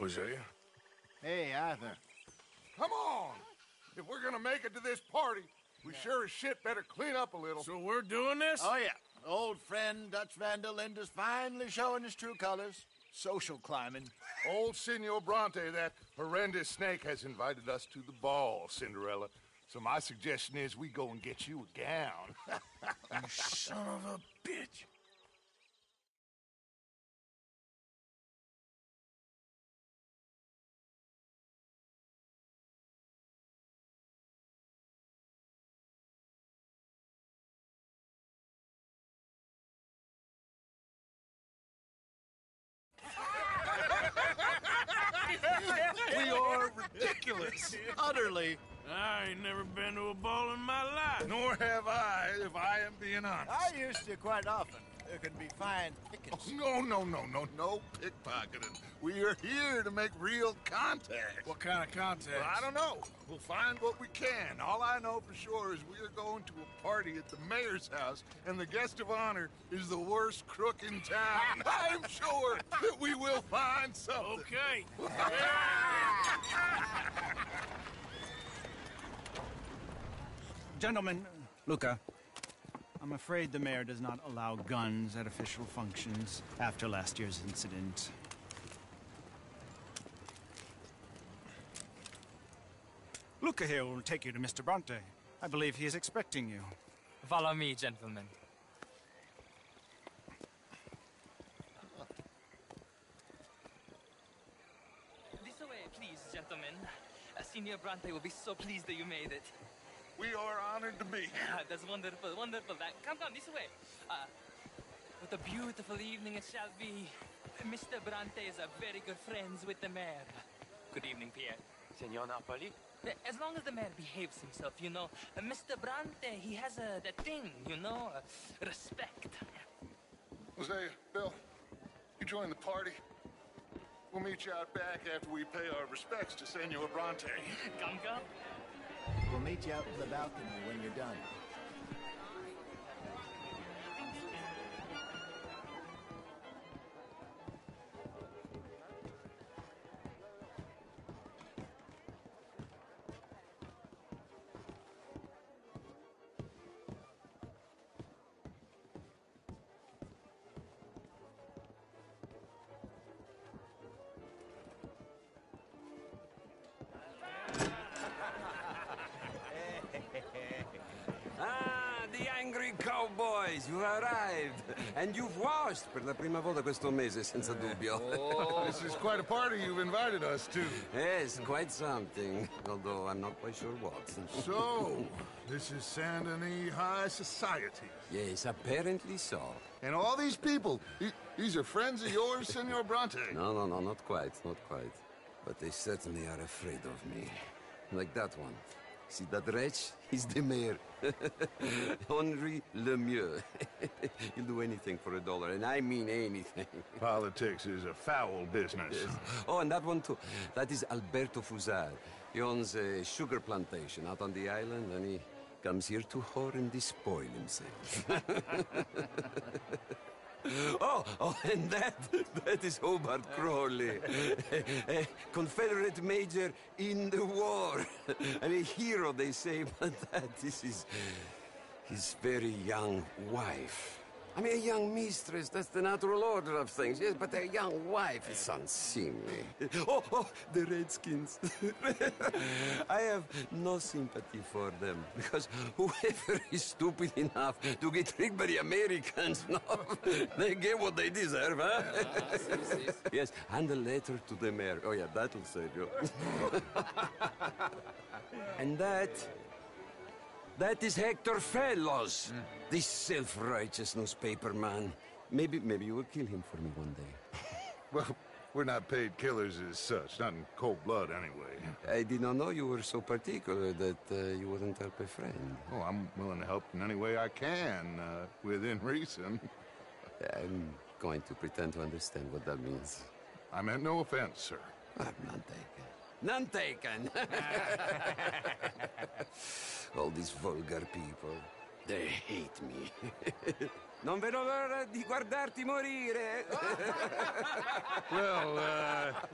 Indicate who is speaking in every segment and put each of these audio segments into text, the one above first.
Speaker 1: Hosea?
Speaker 2: Hey, Arthur.
Speaker 3: Come on! If we're gonna make it to this party, we sure as shit better clean up a little.
Speaker 1: So we're doing this?
Speaker 2: Oh, yeah. Old friend Dutch Van der Linde's finally showing his true colors. Social climbing.
Speaker 3: Old Senor Bronte, that horrendous snake, has invited us to the ball, Cinderella. So my suggestion is we go and get you a gown.
Speaker 1: You son of a bitch.
Speaker 3: We are ridiculous.
Speaker 2: Utterly.
Speaker 1: I ain't never been to a ball in my life.
Speaker 3: Nor have I, if I am being honest.
Speaker 2: I used to quite often. There can be fine pickings.
Speaker 3: No pickpocketing. We are here to make real contact.
Speaker 1: What kind of contact?
Speaker 3: Well, I don't know. We'll find what we can. All I know for sure is we are going to a party at the mayor's house, and the guest of honor is the worst crook in town. I'm sure that we will find something.
Speaker 1: Okay.
Speaker 4: Gentlemen, Luca, I'm afraid the mayor does not allow guns at official functions after last year's incident. Luca here will take you to Mr. Bronte. I believe he is expecting you.
Speaker 5: Follow me, gentlemen. This way, please, gentlemen. Senor Bronte will be so pleased that you made it.
Speaker 3: We are honored to be here.
Speaker 5: That's wonderful, wonderful. Come, this way. What a beautiful evening it shall be. Mr. Bronte is a very good friends with the mayor. Good evening, Pierre.
Speaker 6: Senor Napoli?
Speaker 5: As long as the mayor behaves himself, you know. Mr. Bronte, he has that thing, you know, respect.
Speaker 3: Hosea, Bill, you join the party. We'll meet you out back after we pay our respects to Senor Bronte.
Speaker 5: Come.
Speaker 2: We'll meet you out in the balcony when you're done.
Speaker 6: Ah, the angry cowboys, you arrived. And you've washed per la prima volta questo mese, senza dubbio.
Speaker 3: This is quite a party you've invited us to.
Speaker 6: Yes, quite something. Although I'm not quite sure what.
Speaker 3: So, this is Saint Denis High Society.
Speaker 6: Yes, apparently so.
Speaker 3: And all these people, these are friends of yours, Senor Bronte?
Speaker 6: No, not quite, not quite. But they certainly are afraid of me. Like that one. See that wretch? He's the mayor. Henri Lemieux. He'll do anything for $1, and I mean anything.
Speaker 3: Politics is a foul business.
Speaker 6: Yes. Oh, and that one too. That is Alberto Fusar. He owns a sugar plantation out on the island, and he comes here to whore and despoil himself. Oh, and that is Hobart Crawley, a Confederate major in the war, and a hero, they say, but that is his very young wife. I mean, a young mistress, that's the natural order of things, yes, but a young wife is unseemly. Oh, the Redskins. I have no sympathy for them, because whoever is stupid enough to get tricked by the Americans, no, they get what they deserve, huh? Yes, and a letter to the mayor. Oh, yeah, that'll save you. And that is Hector Fellows, this self-righteous newspaper man. Maybe you will kill him for me one day.
Speaker 3: Well, we're not paid killers as such, not in cold blood anyway.
Speaker 6: I did not know you were so particular that you wouldn't help a friend.
Speaker 3: Oh, I'm willing to help in any way I can, within reason.
Speaker 6: I'm going to pretend to understand what that means.
Speaker 3: I meant no offense, sir.
Speaker 6: None taken. None taken! All these vulgar people. They hate me. Non vedo l'ora di guardarti morire.
Speaker 3: Well,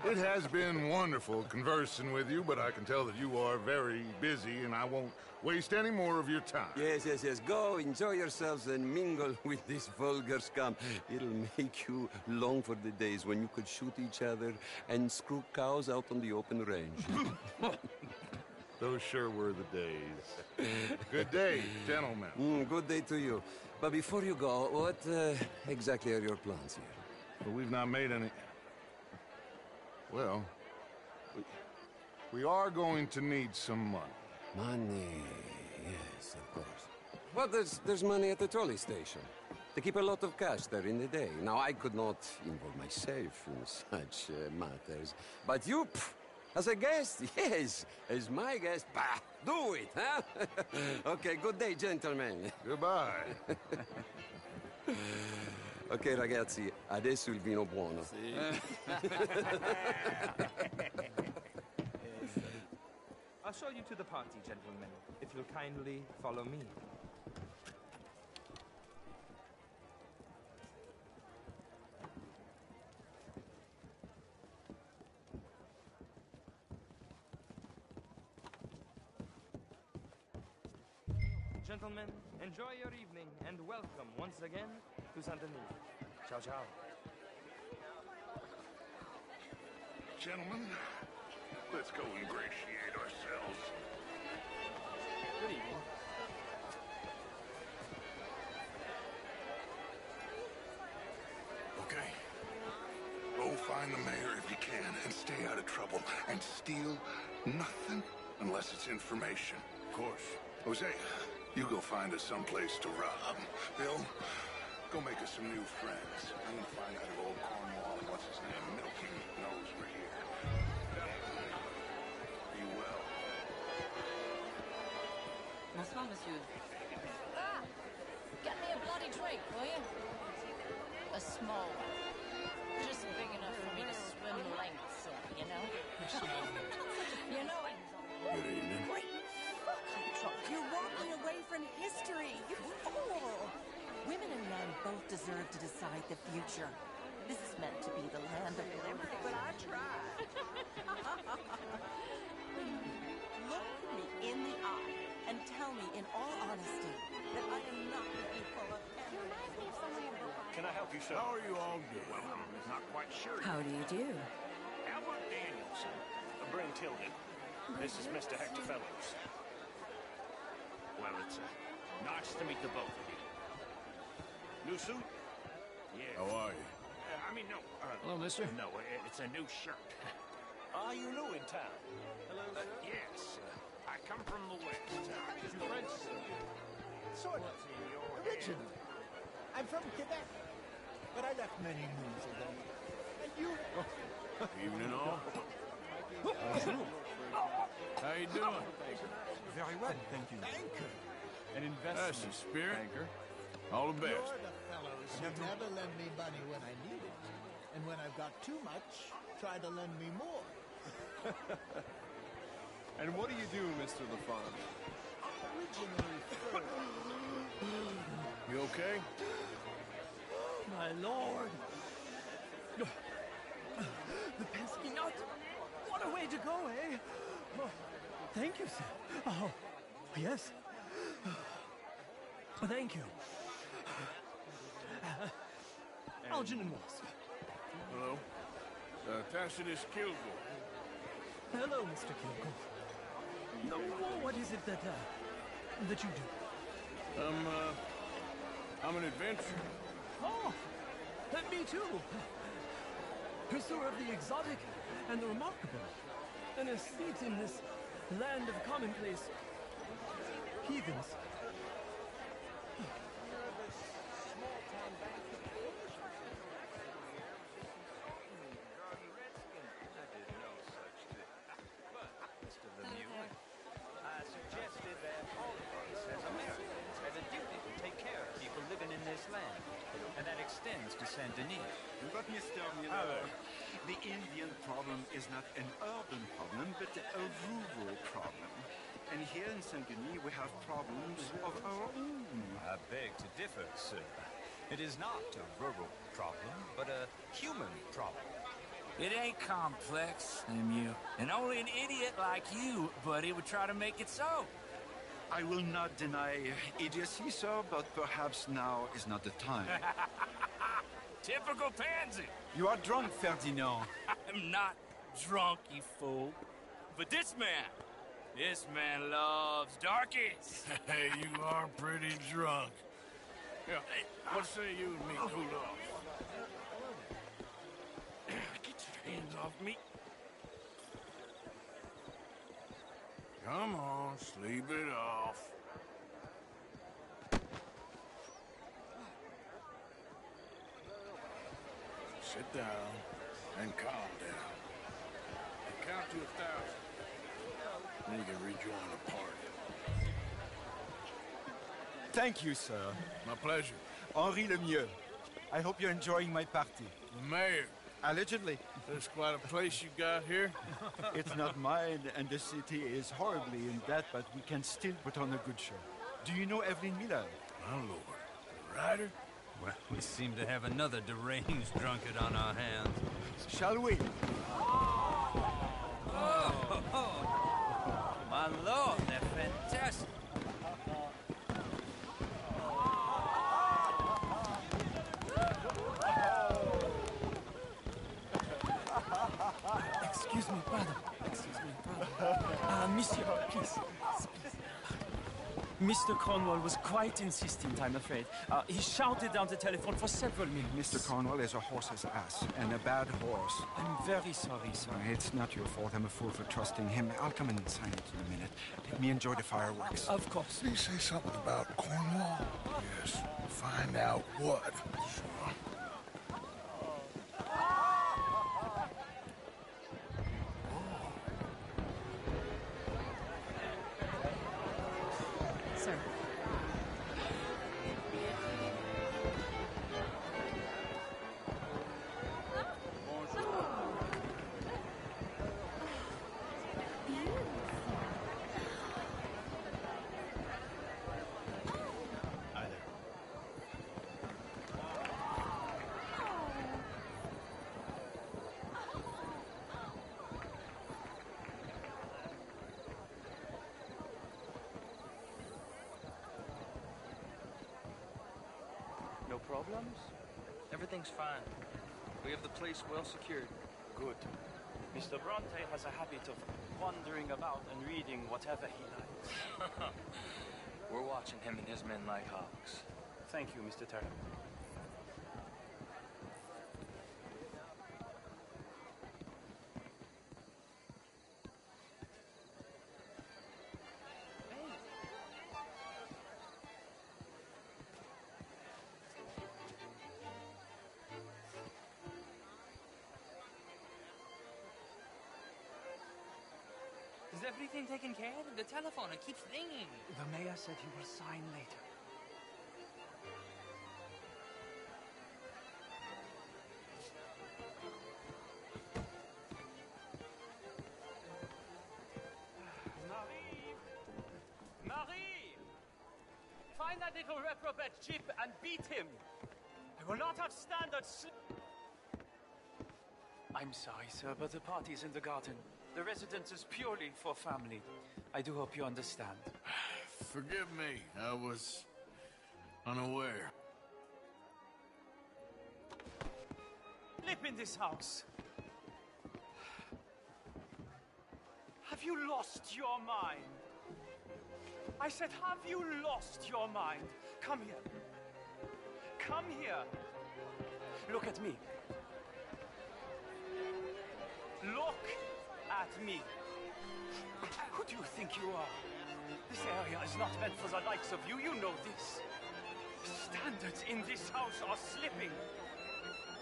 Speaker 3: it has been wonderful conversing with you, but I can tell that you are very busy, and I won't waste any more of your time.
Speaker 6: Yes, yes, yes. Go, enjoy yourselves, and mingle with this vulgar scum. It'll make you long for the days when you could shoot each other and screw cows out on the open range.
Speaker 3: Those sure were the days. Good day, gentlemen.
Speaker 6: Good day to you. But before you go, what exactly are your plans here?
Speaker 3: But we've not made any... Well, we are going to need some money.
Speaker 6: Money, yes, of course. Well, there's money at the trolley station. They keep a lot of cash there in the day. Now, I could not involve myself in such matters. But you, as a guest, yes, as my guest, bah, do it, huh? Okay, good day, gentlemen.
Speaker 3: Goodbye.
Speaker 6: Ok, ragazzi, adesso il vino buono.
Speaker 7: I'll show you to the party, gentlemen, if you'll kindly follow me. Gentlemen, enjoy your evening and welcome once again to Saint Denis. Ciao, ciao.
Speaker 3: Gentlemen, let's go ingratiate ourselves.
Speaker 7: Good evening.
Speaker 3: Okay. Go find the mayor if you can and stay out of trouble. And steal nothing unless it's information.
Speaker 1: Of course.
Speaker 3: Jose, you go find us someplace to rob. Bill, go make us some new friends. I'm gonna find out if old Cornwall and what's his name, Milton, knows we're here. Be well.
Speaker 8: Bonsoir, monsieur. Ah! Get me a bloody drink, will you? A small one. Just big enough for me to swim lengths in, you know? You know it.
Speaker 1: Good evening.
Speaker 9: You're walking away from history, you fool! Women and men both deserve to decide the future. This is meant to be the land of liberty. But I tried. Look me in the eye and tell me in all honesty that I am not the equal of anyone.
Speaker 10: Can I help you, sir?
Speaker 1: How are you all doing?
Speaker 10: Well, I'm not quite sure.
Speaker 9: How do you do?
Speaker 10: Albert Danielson. Bryn Tilden. This is Mr. Hector Fellows. Well, it's nice to meet the both of you. New suit? Yeah.
Speaker 1: How are you?
Speaker 10: I mean, no.
Speaker 1: Hello, mister.
Speaker 10: No, it's a new shirt.
Speaker 11: Are you new in town?
Speaker 10: Hello, sir. Yes. I come from the West. You French?
Speaker 2: Sort of. Originally. I'm from Quebec, but I left many moons ago. And you?
Speaker 1: Evening all. How you doing?
Speaker 4: Very well, thank you.
Speaker 2: Banker.
Speaker 4: An
Speaker 1: That's the
Speaker 4: investment
Speaker 1: spirit.
Speaker 4: banker.
Speaker 1: All the best.
Speaker 2: You're the fellows who never lend me money when I need it. And when I've got too much, try to lend me more.
Speaker 11: And what do you do, Mr. LaFawn?
Speaker 2: Originally fur.
Speaker 1: You okay?
Speaker 5: My lord! The pesky nut! What a way to go, eh? Oh, thank you, sir. Oh, yes. Thank you. Algernon Wasp.
Speaker 1: Hello. Tacitus Kilgore.
Speaker 5: Hello, Mr. Kilgore. What is it that you do?
Speaker 1: I'm an adventurer.
Speaker 5: Oh, me too. Pursuer of the exotic and the remarkable. An estate in this land of commonplace heathens.
Speaker 7: I suggested that all of us, as Americans, have a duty to take care of people living in this land. And that extends to Saint Denis.
Speaker 12: But Mr. Miller, the Indian problem is not an urban problem, but a rural problem. And here in Saint-Denis, we have problems of our own.
Speaker 7: I beg to differ, sir. It is not a rural problem, but a human problem.
Speaker 13: It ain't complex, Lemieux. And only an idiot like you, buddy, would try to make it so.
Speaker 12: I will not deny idiocy, sir, but perhaps now is not the time.
Speaker 13: Typical pansy.
Speaker 12: You are drunk, Ferdinand.
Speaker 13: I'm not drunk, you fool. But this man loves darkies.
Speaker 1: Hey, you are pretty drunk. Yeah, what say you and me cool off?
Speaker 13: Get your hands off me.
Speaker 1: Come on, sleep it off. Sit down and calm down. And count to 1,000. Then you can rejoin the party.
Speaker 12: Thank you, sir.
Speaker 1: My pleasure.
Speaker 12: Henri Lemieux. I hope you're enjoying my party.
Speaker 1: The mayor.
Speaker 12: Allegedly.
Speaker 1: There's quite a place you got here.
Speaker 12: It's not mine, and the city is horribly in debt, but we can still put on a good show. Do you know Evelyn Miller?
Speaker 1: My lord. The writer?
Speaker 7: Well, we seem to have another deranged drunkard on our hands.
Speaker 12: Shall we?
Speaker 13: My lord, they're fantastic.
Speaker 5: Excuse me, brother. Monsieur, please. Mr. Cornwall was quite insistent, I'm afraid. He shouted down the telephone for several minutes.
Speaker 12: Mr. Cornwall is a horse's ass, and a bad horse.
Speaker 5: I'm very sorry, sir.
Speaker 12: It's not your fault. I'm a fool for trusting him. I'll come in and sign it in a minute. Let me enjoy the fireworks.
Speaker 5: Of course.
Speaker 1: Did he say something about Cornwall? Yes. Find out what. Sure.
Speaker 9: Sir.
Speaker 14: No problems? Everything's fine. We have the place well secured.
Speaker 10: Good. Mr. Bronte has a habit of wandering about and reading whatever he likes.
Speaker 14: We're watching him and his men like hawks.
Speaker 10: Thank you, Mr. Terran.
Speaker 14: Is everything taken care of? The telephone, it keeps ringing.
Speaker 10: The mayor said he will sign later. Marie! Marie! Find that little reprobate Chip and beat him. I will not have standards. I'm sorry, sir, but the party's in the garden. The residence is purely for family. I do hope you understand.
Speaker 1: Forgive me. I was unaware.
Speaker 10: Live in this house. Have you lost your mind? I said, have you lost your mind? Come here. Come here. Look at me. Look at me. Who do you think you are? This area is not meant for the likes of you. You know this. Standards in this house are slipping.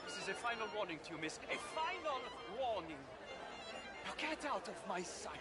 Speaker 10: This is a final warning to you, miss. A final warning. Now get out of my sight.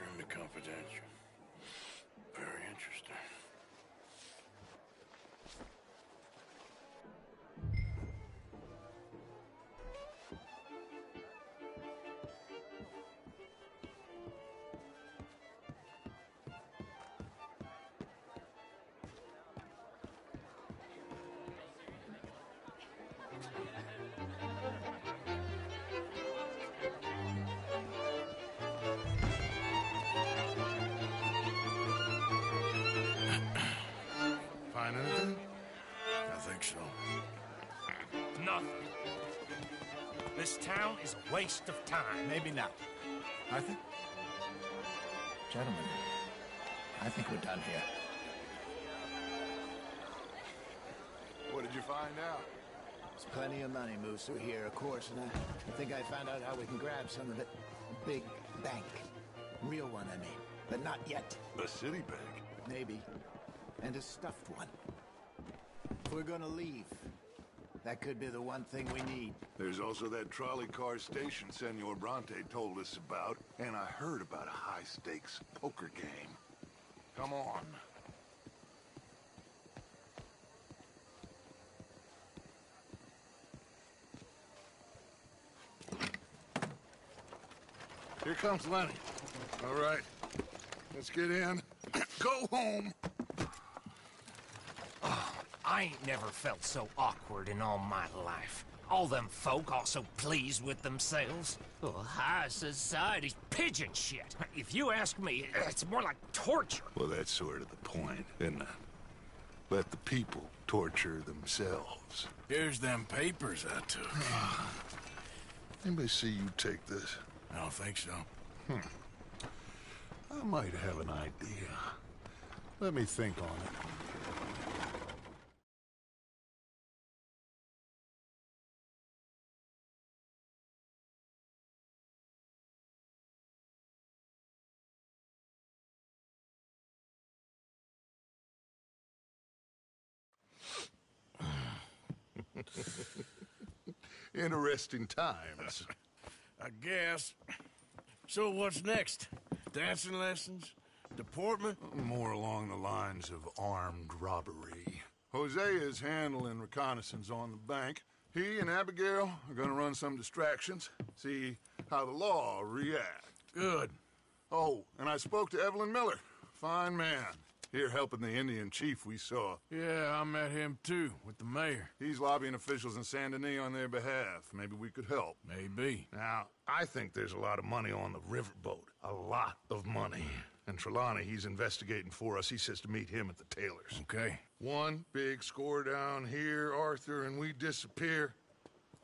Speaker 1: Extremely confidential. Very interesting. Find anything? I think so.
Speaker 10: Nothing. This town is a waste of time.
Speaker 2: Maybe not. Arthur? Gentlemen, I think we're done here.
Speaker 3: What did you find out?
Speaker 2: There's plenty of money moves through here, of course, and I think I found out how we can grab some of it. A big bank. Real one, I mean. But not yet.
Speaker 3: A city bank?
Speaker 2: Maybe. And a stuffed one. If we're gonna leave, that could be the one thing we need.
Speaker 3: There's also that trolley car station Senor Bronte told us about, and I heard about a high-stakes poker game. Come on. Here comes Lenny. All right, let's get in. Go home.
Speaker 13: I ain't never felt so awkward in all my life. All them folk all so pleased with themselves. Oh, high society's pigeon shit. If you ask me, it's more like torture.
Speaker 3: Well, that's sort of the point, isn't it? Let the people torture themselves.
Speaker 1: Here's them papers I took.
Speaker 3: Anybody see you take this?
Speaker 1: I don't think so.
Speaker 3: I might have an idea. Let me think on it. Interesting times.
Speaker 1: I guess. So what's next? Dancing lessons? Deportment?
Speaker 3: More along the lines of armed robbery. Hosea is handling reconnaissance on the bank. He and Abigail are gonna run some distractions, see how the law reacts.
Speaker 1: Good.
Speaker 3: Oh, and I spoke to Evelyn Miller. Fine man. Here helping the Indian chief we saw.
Speaker 1: Yeah, I met him too, with the mayor.
Speaker 3: He's lobbying officials in Saint Denis on their behalf. Maybe we could help.
Speaker 1: Maybe.
Speaker 3: Now, I think there's a lot of money on the riverboat. A lot of money. And Trelawney, he's investigating for us. He says to meet him at the Taylors.
Speaker 1: Okay.
Speaker 3: One big score down here, Arthur, and we disappear.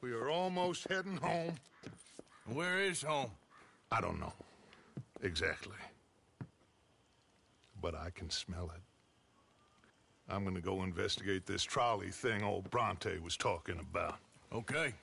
Speaker 3: We are almost heading home.
Speaker 1: Where is home?
Speaker 3: I don't know. Exactly. But I can smell it. I'm gonna go investigate this trolley thing old Bronte was talking about.
Speaker 1: Okay.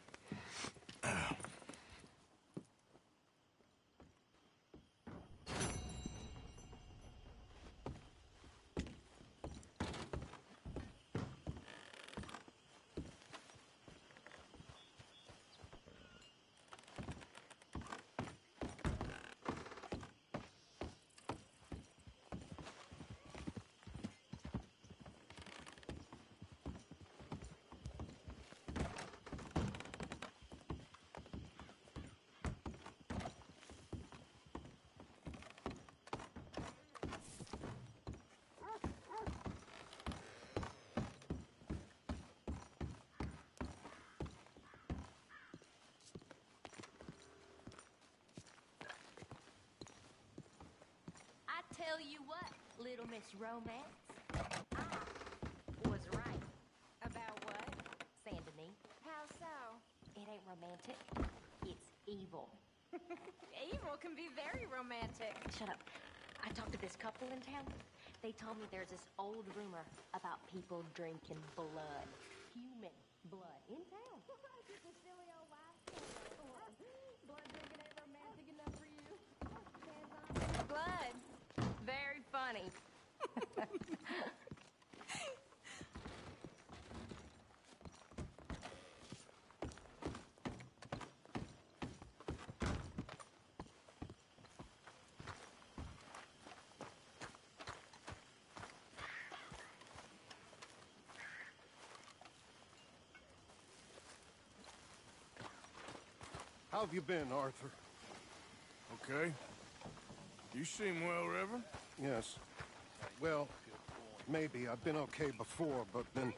Speaker 15: Tell you what, Little Miss Romance, I was right.
Speaker 9: About what?
Speaker 15: Saint Denis.
Speaker 9: How so?
Speaker 15: It ain't romantic. It's evil.
Speaker 9: Evil can be very romantic.
Speaker 15: Shut up. I talked to this couple in town. They told me there's this old rumor about people drinking blood. Human blood. In town.
Speaker 9: Just a silly old wife story. Blood drinking ain't romantic enough for you. Blood. Very funny.
Speaker 16: How have you been, Arthur?
Speaker 1: Okay. You seem well, Reverend.
Speaker 16: Yes. Well, maybe. I've been okay before, but then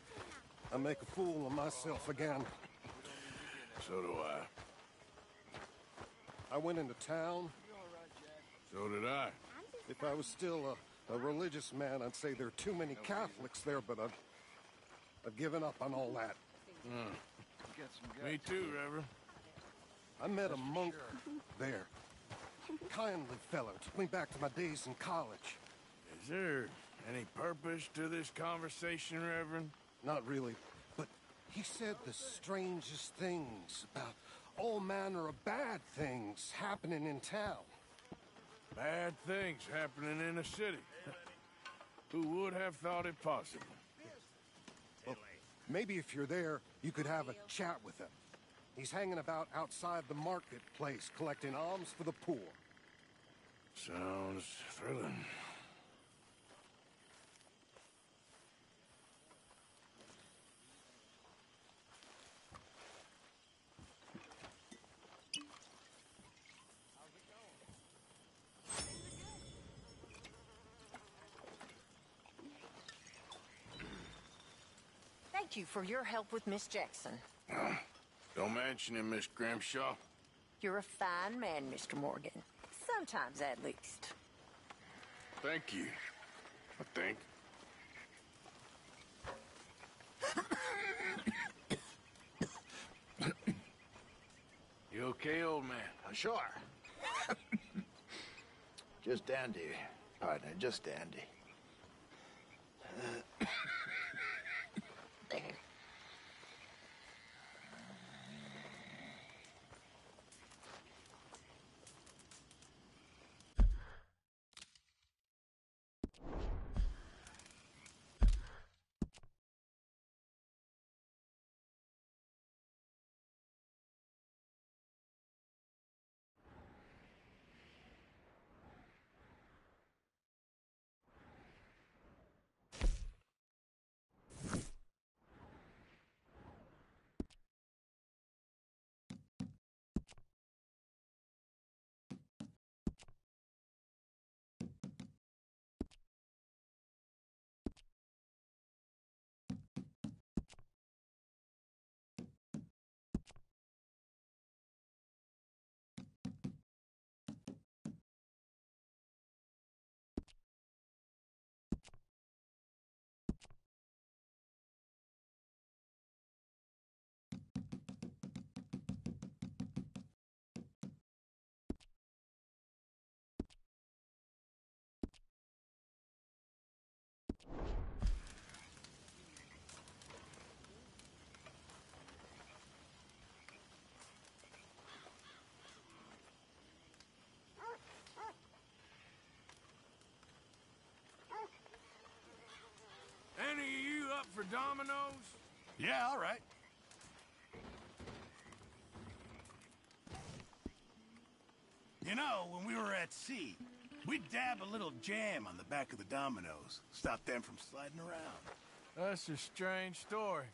Speaker 16: I make a fool of myself again.
Speaker 1: So do I.
Speaker 16: I went into town.
Speaker 1: So did I.
Speaker 16: If I was still a religious man, I'd say there are too many Catholics there, but I've given up on all that.
Speaker 1: Me too, Reverend.
Speaker 16: I met a monk there. Kindly fellow. Took me back to my days in college.
Speaker 1: Is there any purpose to this conversation, Reverend?
Speaker 16: Not really. But he said the strangest things about all manner of bad things happening in town.
Speaker 1: Bad things happening in a city. Who would have thought it possible?
Speaker 16: Well, maybe if you're there, you could have a chat with him. He's hanging about outside the marketplace, collecting alms for the poor.
Speaker 1: Sounds thrilling.
Speaker 9: Thank you for your help with Miss Jackson.
Speaker 1: Don't mention him, Miss Grimshaw.
Speaker 9: You're a fine man, Mr. Morgan. Sometimes, at least.
Speaker 1: Thank you, I think. You okay, old man?
Speaker 2: Sure. Just dandy, partner, just dandy.
Speaker 1: Any of you up for dominoes?
Speaker 3: Yeah, all right. You know, when we were at sea, we'd dab a little jam on the back of the dominoes. Stop them from sliding around.
Speaker 1: That's a strange story.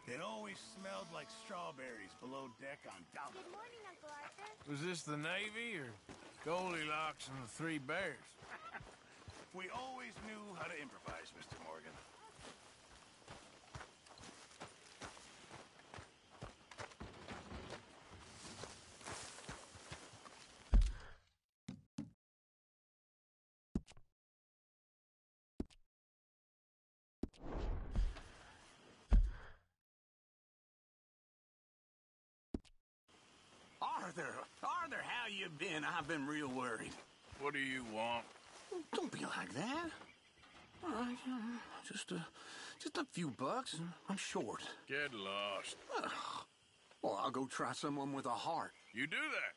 Speaker 3: It always smelled like strawberries below deck on dominoes.
Speaker 15: Good morning, Uncle Arthur.
Speaker 1: Was this the Navy or Goldilocks and the Three Bears?
Speaker 3: We always knew how to improvise, Mr. Morgan. Arthur, how you been? I've been real worried.
Speaker 1: What do you want?
Speaker 3: Don't be like that. All right, just a few bucks, and I'm short.
Speaker 1: Get lost.
Speaker 3: Well, I'll go try someone with a heart.
Speaker 1: You do that.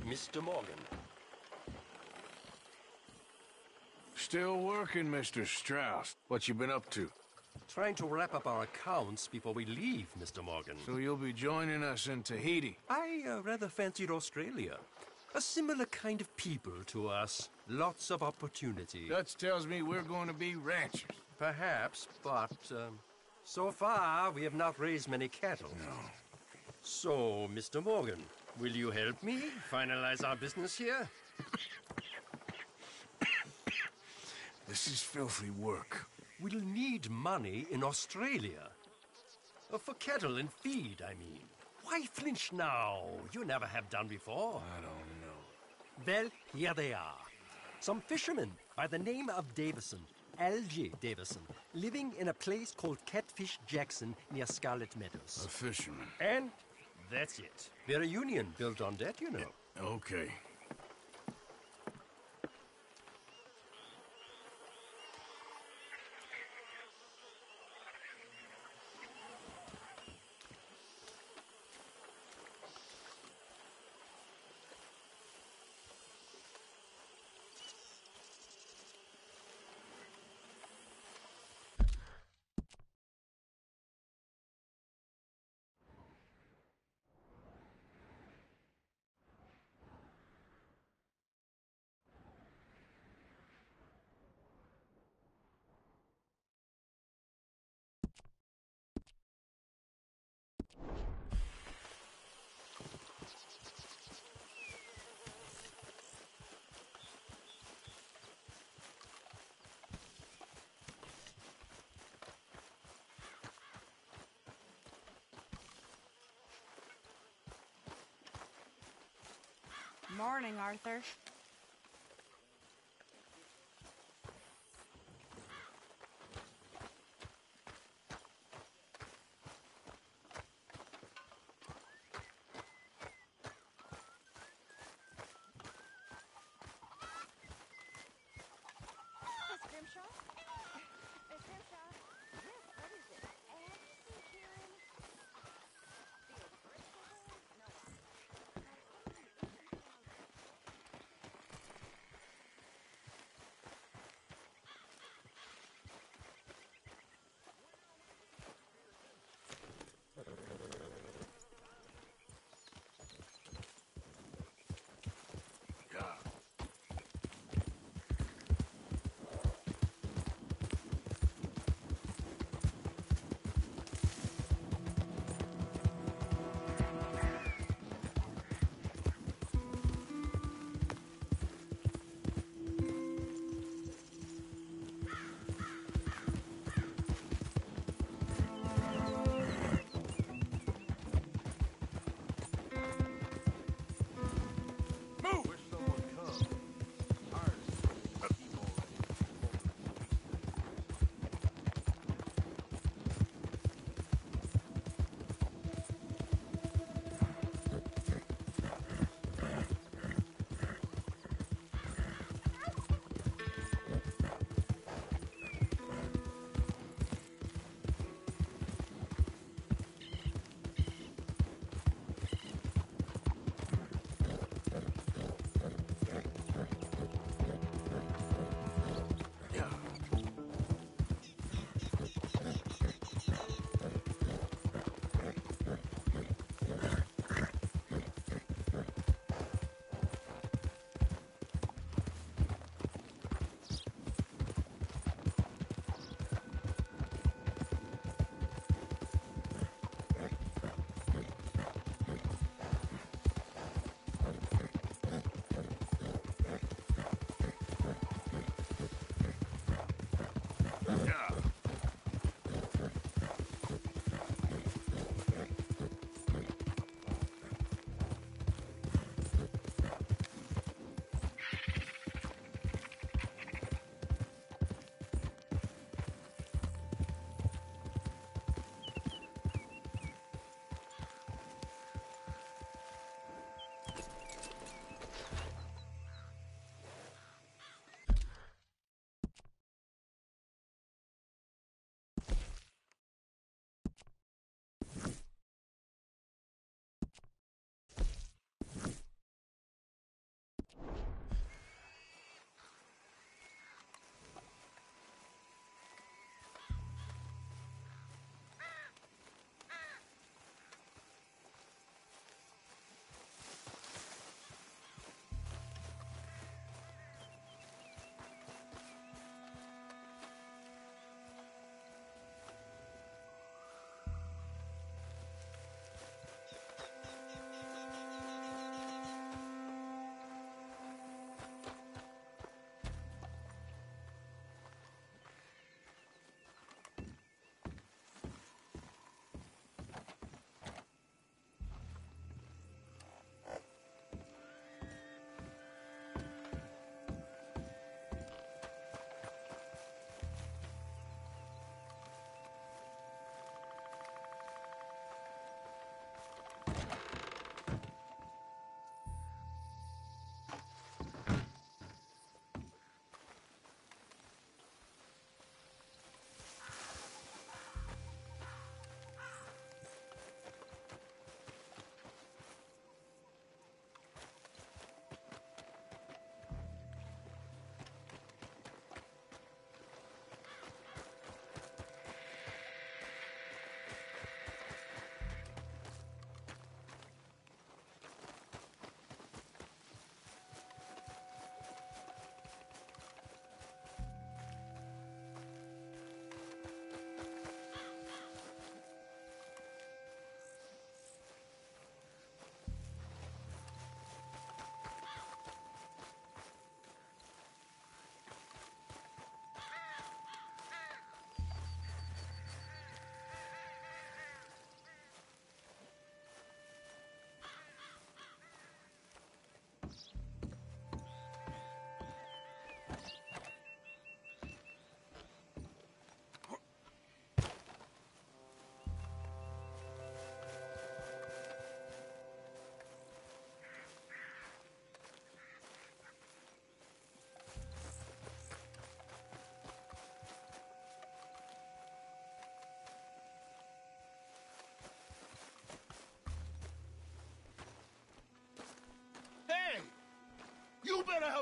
Speaker 17: Mr. Morgan.
Speaker 1: Still working, Mr. Strauss. What you been up to?
Speaker 17: Trying to wrap up our accounts before we leave, Mr. Morgan.
Speaker 1: So you'll be joining us in Tahiti?
Speaker 17: I rather fancied Australia. A similar kind of people to us. Lots of opportunity.
Speaker 1: Dutch tells me we're going to be ranchers.
Speaker 17: Perhaps, but so far we have not raised many cattle.
Speaker 1: No.
Speaker 17: So, Mr. Morgan, will you help me finalize our business here?
Speaker 1: This is filthy work.
Speaker 17: We'll need money in Australia. For cattle and feed, I mean. Why flinch now? You never have done before.
Speaker 1: I don't know.
Speaker 17: Well, here they are. Some fishermen by the name of Davison, Algie Davison, living in a place called Catfish Jackson near Scarlet Meadows.
Speaker 1: A fisherman.
Speaker 17: And that's it. We're a union built on that, you know.
Speaker 1: Okay.
Speaker 18: Morning, Arthur.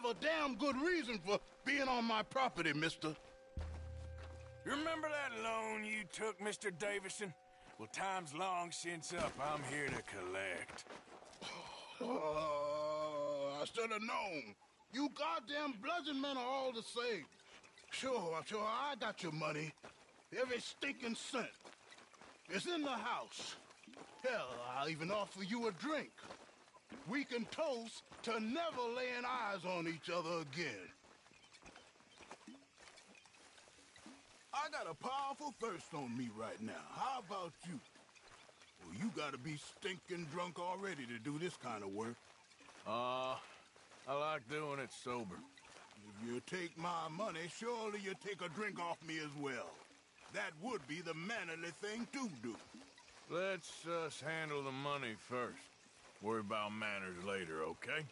Speaker 1: a damn good reason for being on my property, mister.
Speaker 18: You remember that loan you took, Mr. Davison? Well, time's long since up. I'm here to collect.
Speaker 1: I should have known. You goddamn bludgeon men are all the same. Sure, I got your money. Every stinking cent. It's in the house. Hell, I'll even offer you a drink. We can toast to never laying eyes on each other again. I got a powerful thirst on me right now. How about you? Well, you gotta be stinking drunk already to do this kind of work.
Speaker 18: I like doing it sober.
Speaker 1: If you take my money, surely you take a drink off me as well. That would be the mannerly thing to do.
Speaker 18: Let's handle the money first. Worry about manners later, okay?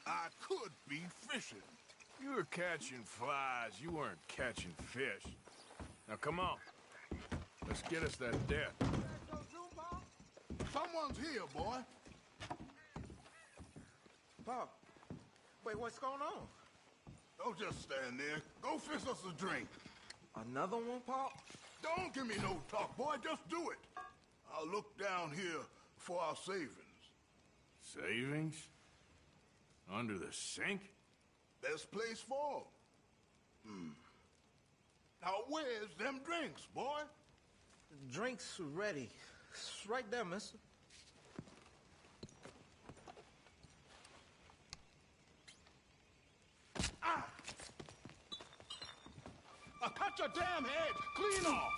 Speaker 1: I could be fishing.
Speaker 18: You were catching flies. You weren't catching fish. Now, come on. Let's get us that debt.
Speaker 1: Someone's here, boy.
Speaker 19: Pop, wait, what's going on?
Speaker 1: Don't just stand there. Go fix us a drink.
Speaker 19: Another one, Pop?
Speaker 1: Don't give me no talk, boy. Just do it. I'll look down here for our savings.
Speaker 18: Savings? Under the sink?
Speaker 1: Best place for 'em. Now, where's them drinks, boy?
Speaker 19: Drinks ready. It's right there, mister.
Speaker 1: Cut your damn head clean off!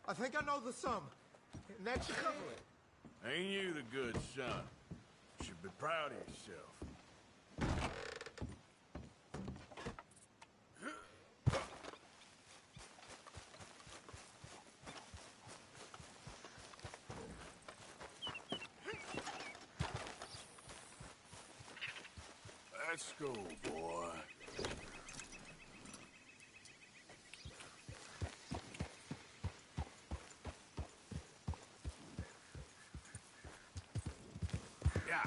Speaker 19: I think I know the sum. And that should cover it.
Speaker 18: Ain't you the good son? You should be proud of yourself. Let's go, boy. Yeah.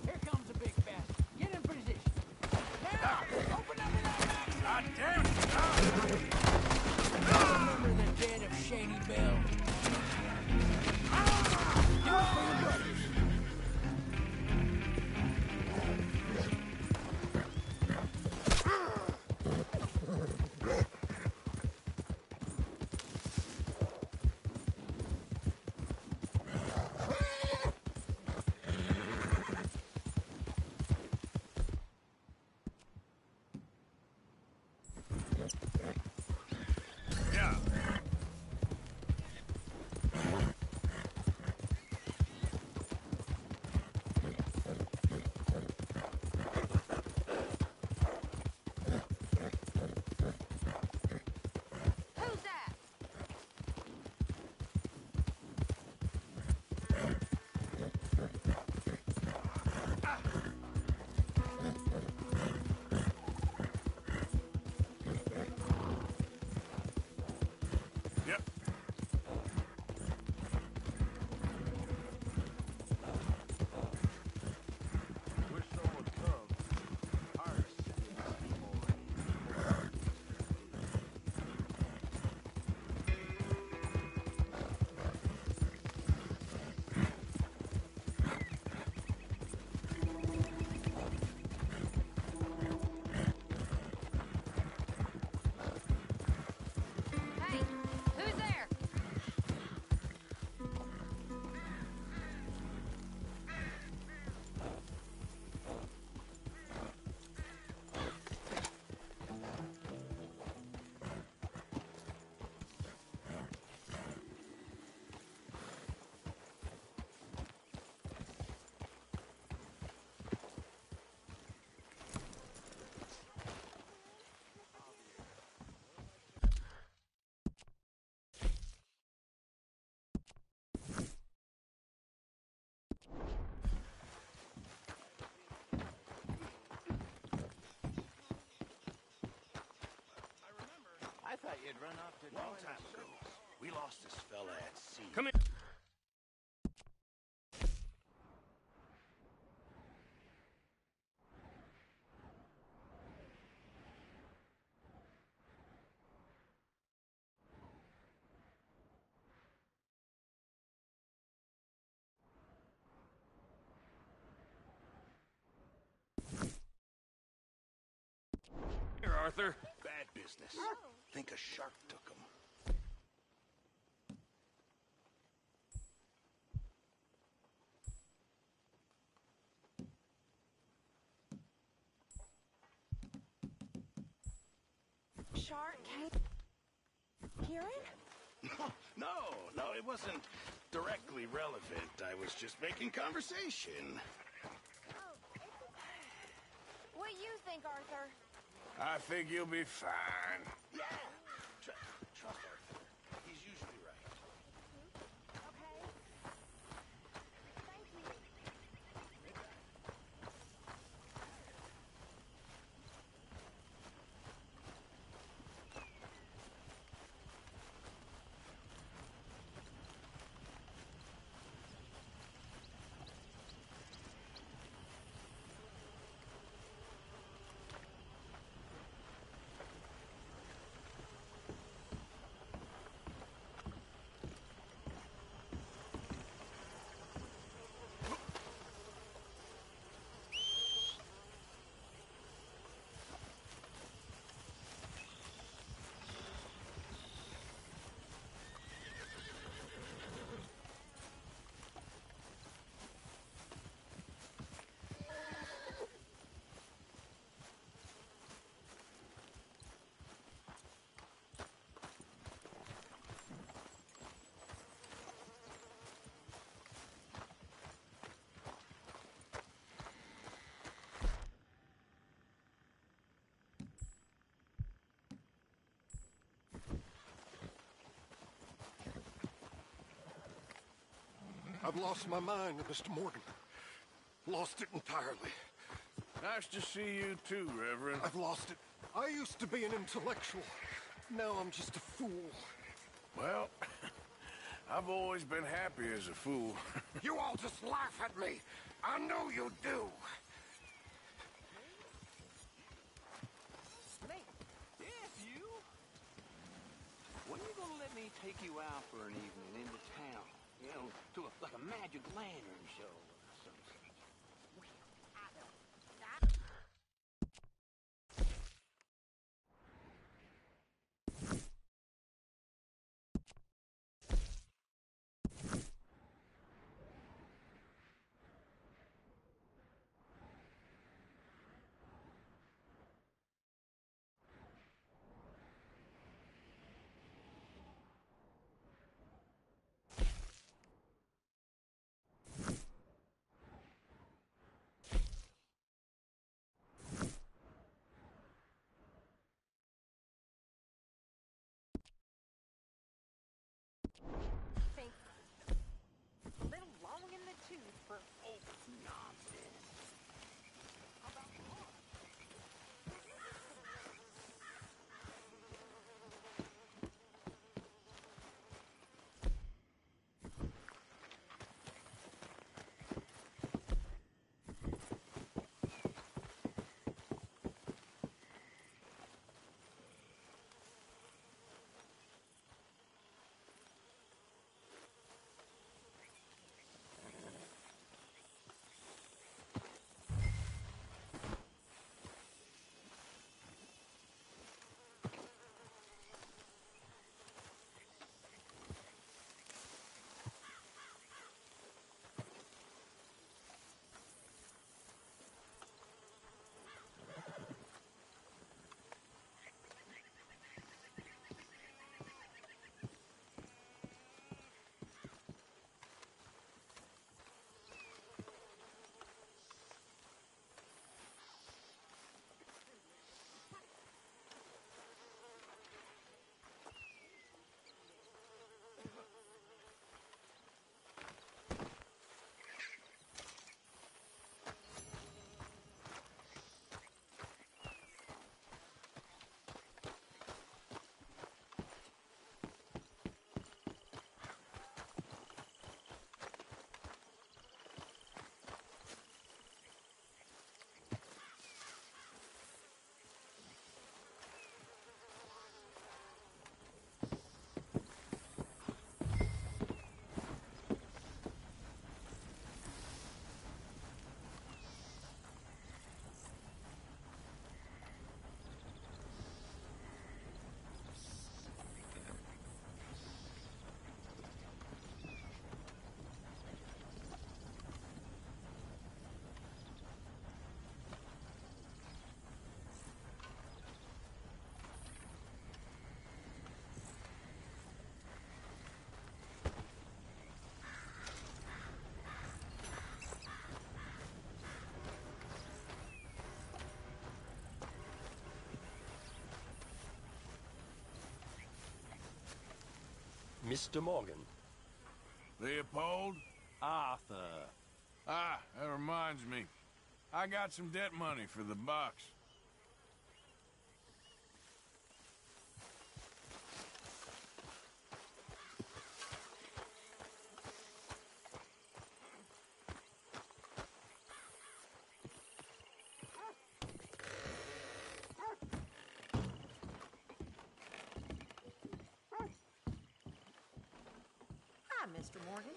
Speaker 20: Here comes a big bastard. Get in position. Now, open up that
Speaker 18: God damn it!
Speaker 20: Remember the dead of Shady Bell? Do it for your brothers.
Speaker 18: Yeah.
Speaker 15: Who's that?
Speaker 18: Yep.
Speaker 10: Wish someone would come. Our city must be more.
Speaker 15: Hey, who's there?
Speaker 10: I thought you'd run off to
Speaker 1: Long time ago, we lost this fella at sea.
Speaker 18: Come here. Here, Arthur.
Speaker 1: Bad business. Think a shark took him.
Speaker 9: Shark Kieran?
Speaker 1: No, it wasn't directly relevant. I was just making conversation.
Speaker 15: What do you think, Arthur?
Speaker 18: I think you'll be fine.
Speaker 1: Yeah. Trust Arthur. He's usually right.
Speaker 15: Okay. Thank you.
Speaker 16: lost my mind, Mr. Morgan. Lost it entirely.
Speaker 18: Nice to see you too, Reverend.
Speaker 16: I've lost it. I used to be an intellectual. Now I'm just a fool.
Speaker 18: Well, I've always been happy as a fool.
Speaker 16: You all just laugh at me. I know you do.
Speaker 7: Yes, you? When are you gonna let me take you out for an evening into town? You know, to like a magic lantern show or something.
Speaker 9: Think a little long in the tooth for old nonsense. How about more?
Speaker 17: Mr. Morgan.
Speaker 18: Leopold?
Speaker 17: Arthur.
Speaker 18: Ah, that reminds me. I got some debt money for the box.
Speaker 9: Hi, Mr. Morgan.